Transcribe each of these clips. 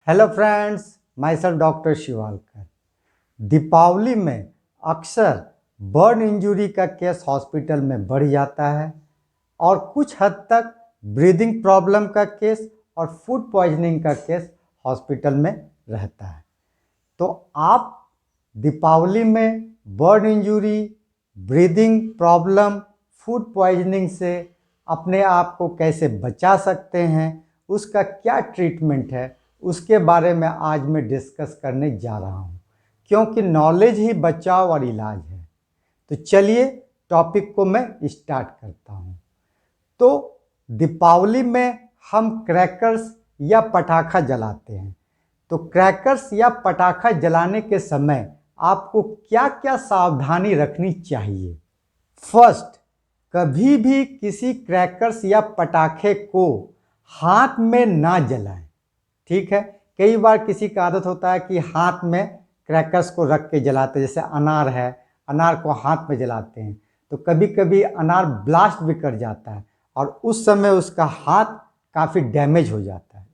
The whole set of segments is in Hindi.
Hello friends, myself doctor Shivalkar. Deepavali में अक्सर बर्न इंजरी का केस हॉस्पिटल में बढ़ जाता है और कुछ हद तक ब्रीदिंग प्रॉब्लम का केस और फूड पॉइजनिंग का केस हॉस्पिटल में रहता है। तो आप दीपावली में burn injury, breathing problem, food poisoning से अपने आप को कैसे बचा सकते हैं, उसका क्या ट्रीटमेंट है, उसके बारे में आज मैं डिस्कस करने जा रहा हूं, क्योंकि नॉलेज ही बचाव और इलाज है। तो चलिए टॉपिक को मैं स्टार्ट करता हूं। तो दीपावली में हम क्रैकर्स या पटाखा जलाते हैं। तो क्रैकर्स या पटाखा जलाने के समय आपको क्या क्या सावधानी रखनी चाहिए। फर्स्ट, कभी भी किसी क्रैकर्स या पटाखे को हाथ में ना जलाएं। ठीक है, कई बार किसी का आदत होता है कि हाथ में क्रैकर्स को रख के जलाते हैं। जैसे अनार है, अनार को हाथ में जलाते हैं तो कभी कभी अनार ब्लास्ट भी कर जाता है और उस समय उसका हाथ काफ़ी डैमेज हो जाता है।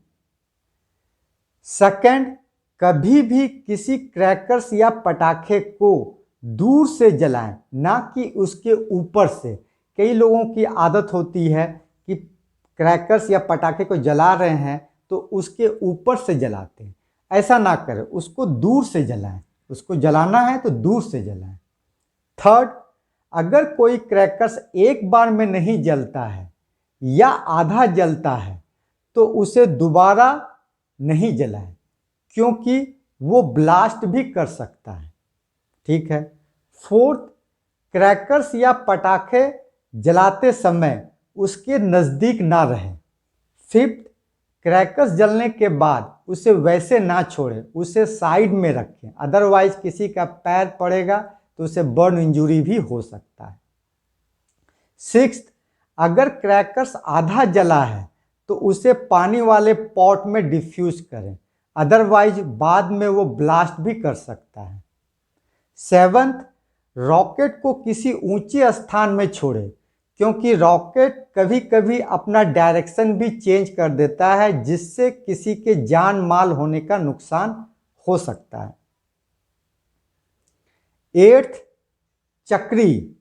सेकंड, कभी भी किसी क्रैकर्स या पटाखे को दूर से जलाएं, ना कि उसके ऊपर से। कई लोगों की आदत होती है कि क्रैकर्स या पटाखे को जला रहे हैं तो उसके ऊपर से जलाते हैं। ऐसा ना करें, उसको दूर से जलाएं। उसको जलाना है तो दूर से जलाएं। थर्ड, अगर कोई क्रैकर्स एक बार में नहीं जलता है या आधा जलता है तो उसे दोबारा नहीं जलाएं, क्योंकि वो ब्लास्ट भी कर सकता है। ठीक है। फोर्थ, क्रैकर्स या पटाखे जलाते समय उसके नज़दीक ना रहें। फिफ्थ, क्रैकर्स जलने के बाद उसे वैसे ना छोड़ें, उसे साइड में रखें, अदरवाइज किसी का पैर पड़ेगा तो उसे बर्न इंजरी भी हो सकता है। सिक्स्थ, अगर क्रैकर्स आधा जला है तो उसे पानी वाले पॉट में डिफ्यूज करें, अदरवाइज बाद में वो ब्लास्ट भी कर सकता है। सेवंथ, रॉकेट को किसी ऊंचे स्थान में छोड़ें, क्योंकि रॉकेट कभी कभी अपना डायरेक्शन भी चेंज कर देता है, जिससे किसी के जान माल होने का नुकसान हो सकता है। एट्थ, चक्री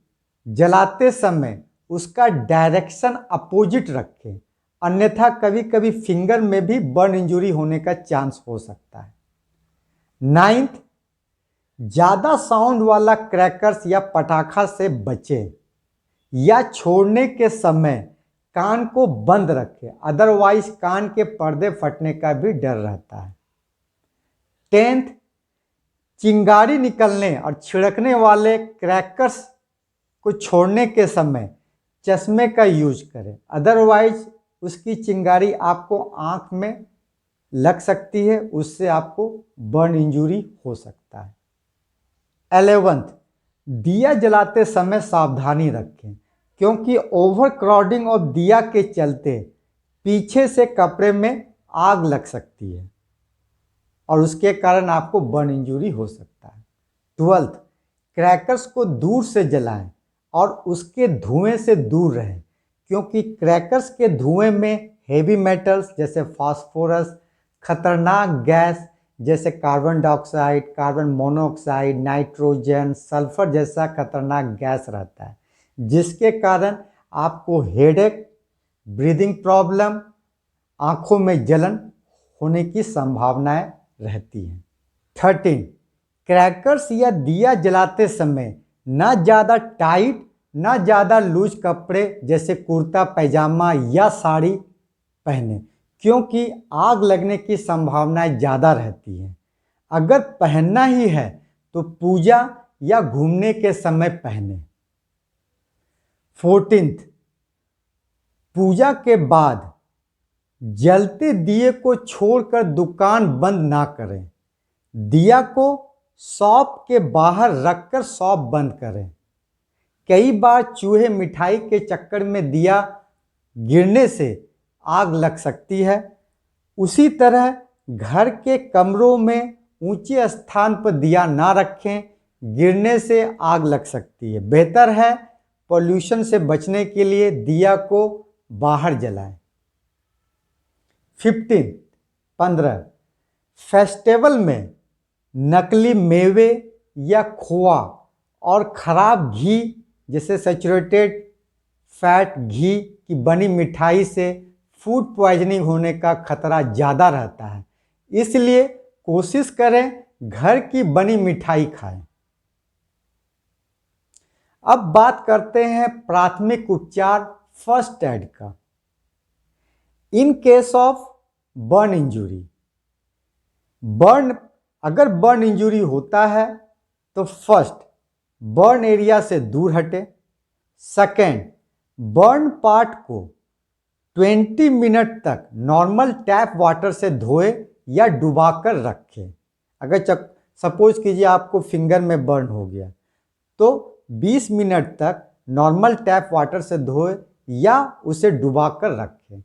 जलाते समय उसका डायरेक्शन अपोजिट रखें, अन्यथा कभी कभी फिंगर में भी बर्न इंजरी होने का चांस हो सकता है। नाइन्थ, ज़्यादा साउंड वाला क्रैकर्स या पटाखा से बचें या छोड़ने के समय कान को बंद रखें, अदरवाइज कान के पर्दे फटने का भी डर रहता है। 10th, चिंगारी निकलने और छिड़कने वाले क्रैकर्स को छोड़ने के समय चश्मे का यूज करें, अदरवाइज उसकी चिंगारी आपको आंख में लग सकती है, उससे आपको बर्न इंजरी हो सकता है। 11th, दिया जलाते समय सावधानी रखें, क्योंकि ओवर क्राउडिंग और दिया के चलते पीछे से कपड़े में आग लग सकती है और उसके कारण आपको बर्न इंजरी हो सकता है। 12th, क्रैकर्स को दूर से जलाएं और उसके धुएं से दूर रहें, क्योंकि क्रैकर्स के धुएं में हेवी मेटल्स जैसे फास्फोरस, खतरनाक गैस जैसे carbon dioxide, carbon monoxide, nitrogen, sulphur जैसा खतरनाक गैस रहता है, जिसके कारण आपको हेडेक, ब्रीदिंग प्रॉब्लम, आंखों में जलन होने की संभावनाएं रहती हैं। 13, क्रैकर्स या दिया जलाते समय ना ज़्यादा टाइट ना ज़्यादा लूज कपड़े जैसे कुर्ता पैजामा या साड़ी पहने, क्योंकि आग लगने की संभावनाएं ज़्यादा रहती हैं। अगर पहनना ही है तो पूजा या घूमने के समय पहने। 14th, पूजा के बाद जलते दिए को छोड़कर दुकान बंद ना करें। दिया को शॉप के बाहर रखकर शॉप बंद करें। कई बार चूहे मिठाई के चक्कर में दिया गिरने से आग लग सकती है। उसी तरह घर के कमरों में ऊंचे स्थान पर दिया ना रखें, गिरने से आग लग सकती है। बेहतर है पोल्यूशन से बचने के लिए दिया को बाहर जलाएं। 15, फेस्टिवल में नकली मेवे या खोआ और ख़राब घी जैसे सैचुरेटेड फैट घी की बनी मिठाई से फूड पॉइजनिंग होने का खतरा ज़्यादा रहता है, इसलिए कोशिश करें घर की बनी मिठाई खाएं। अब बात करते हैं प्राथमिक उपचार फर्स्ट एड का। In case of burn injury, अगर बर्न इंजुरी होता है तो फर्स्ट बर्न एरिया से दूर हटे। सेकेंड, बर्न पार्ट को 20 मिनट तक नॉर्मल टैप वाटर से धोए या डुबाकर रखें। अगर सपोज कीजिए आपको फिंगर में बर्न हो गया तो 20 मिनट तक नॉर्मल टैप वाटर से धोए या उसे डुबाकर रखें।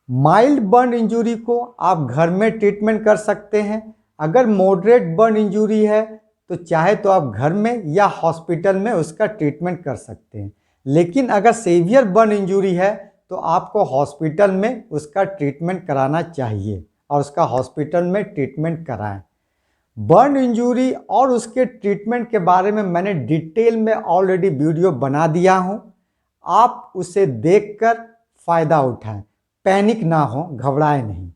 माइल्ड बर्न इंजरी को आप घर में ट्रीटमेंट कर सकते हैं। अगर मॉडरेट बर्न इंजरी है तो चाहे तो आप घर में या हॉस्पिटल में उसका ट्रीटमेंट कर सकते हैं, लेकिन अगर सीवियर बर्न इंजरी है तो आपको हॉस्पिटल में उसका ट्रीटमेंट कराना चाहिए और उसका हॉस्पिटल में ट्रीटमेंट कराएं। बर्न इंजरी और उसके ट्रीटमेंट के बारे में मैंने डिटेल में ऑलरेडी वीडियो बना दिया हूं, आप उसे देखकर फ़ायदा उठाएं, पैनिक ना हो, घबराएं नहीं।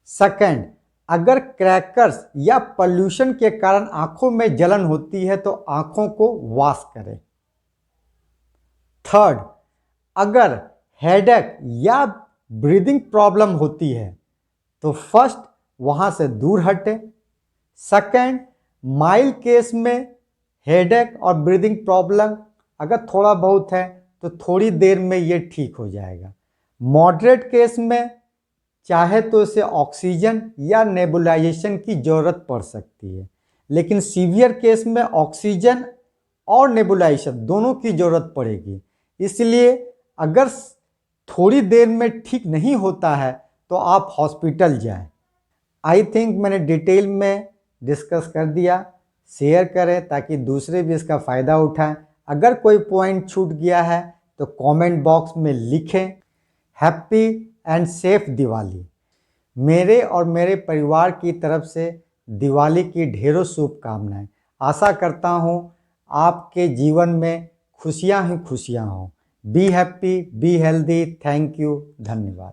सेकंड, अगर क्रैकर्स या पॉल्यूशन के कारण आंखों में जलन होती है तो आंखों को वॉश करें। थर्ड, अगर हेडेक या ब्रीदिंग प्रॉब्लम होती है तो फर्स्ट वहां से दूर हटे। सेकंड, माइल्ड केस में हेडेक और ब्रीदिंग प्रॉब्लम अगर थोड़ा बहुत है तो थोड़ी देर में ये ठीक हो जाएगा। मॉडरेट केस में चाहे तो इसे ऑक्सीजन या नेबुलाइजेशन की ज़रूरत पड़ सकती है, लेकिन सीवियर केस में ऑक्सीजन और नेबुलाइजेशन दोनों की ज़रूरत पड़ेगी। इसलिए अगर थोड़ी देर में ठीक नहीं होता है तो आप हॉस्पिटल जाएं। आई थिंक मैंने डिटेल में डिस्कस कर दिया। शेयर करें ताकि दूसरे भी इसका फ़ायदा उठाएं। अगर कोई पॉइंट छूट गया है तो कमेंट बॉक्स में लिखें। Happy and safe Diwali. मेरे और मेरे परिवार की तरफ से दिवाली की ढेरों शुभकामनाएं। आशा करता हूं आपके जीवन में खुशियां ही खुशियां हों। Be happy, be healthy. Thank you, धन्यवाद।